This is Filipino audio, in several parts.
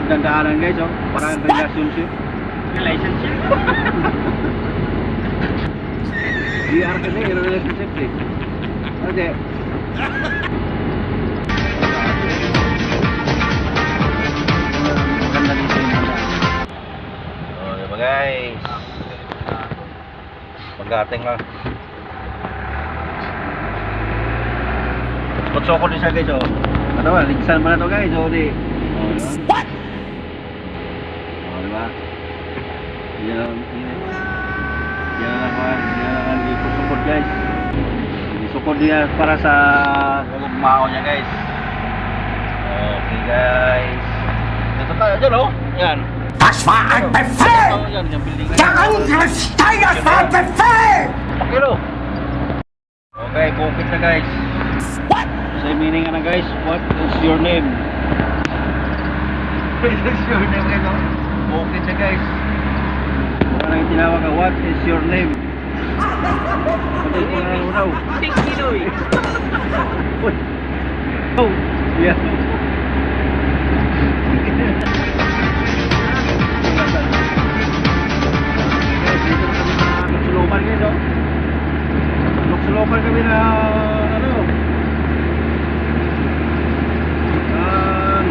nagdadaanan guys, oh. Parang relationship. Relationship? DR kasi, relationship eh. Kasi, maganda dito yung mga. Oh, diba guys? Pag-ating lang. Sukot-sukot din siya guys, oh. Ano ba, ligsan mo na to guys, oh, di. Oh, diba? What? Oh, diba? Yan ang sukot guys. Sukot niya para sa gugmao niya guys. Okay guys. Ito tayo dyan, oh. Yan. Das war ein Befehl! Der Angriff steigert war Befehl! Pakilo. Okay, bukit na guys. What? Say meaning na guys. What is your name? What is your name guys? Bukit na guys. Mukha na yung tinawag ka. What is your name? Patay ko na raw. Tingkiloy. Oh, yeah. Luksulupan guys, oh. Luksulupan kami na ano,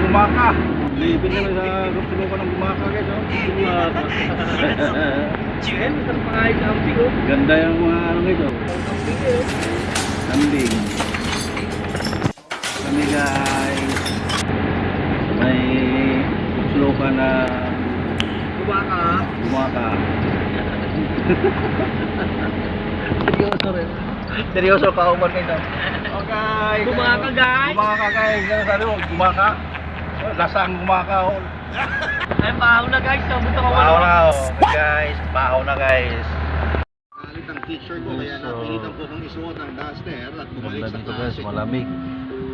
Gumaka. Lipin kami sa luksulupan ng Gumaka guys, oh. Jen, terpakai camping oh. Ganda yung mga ano guys, oh. Kambing. Kami guys may luksulupan na Gumaka. Seryoso rin. Seryoso ka umar guys. Oh guys. Gumaka guys. Gumaka guys. Ano sabi mo? Gumaka? Lasang gumaka. Oh. Ay, bahaw na guys. Buto ka Bahaw na guys. Bahaw na guys. Kalit ang teacher ko kaya napilitan ko kong isuot ang duster at bumalik Ganda sa dito guys. klase ko. Malamig.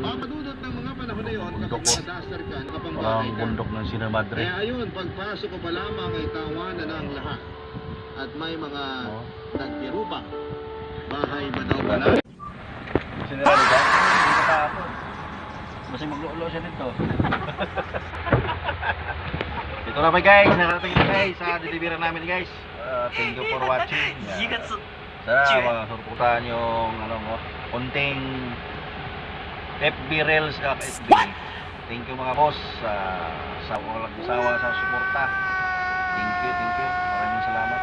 Papadudot ng mga panahon na yun kapag Bundok, naka-duster ka, nakapangbahay Parang ka. bundok ng Sierra Madre. Kaya ayun, pagpasok ko pa lamang ay tawanan na ang lahat. At may mga nagtirupa. Bahay ba daw pala? Sinira rin guys. Hindi ka tapos. Basta maglulo siya dito. Ito na pa guys. Nakarating na guys sa delivery namin guys. Thank you for watching. Sana masuportahan yung ano mo, konting FB Reels ka FB. Thank you mga boss sa walang sawa sa suporta. Thank you. Maraming salamat.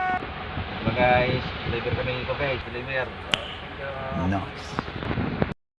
Ito na guys. Deliver kami dito guys. Deliver. Nice.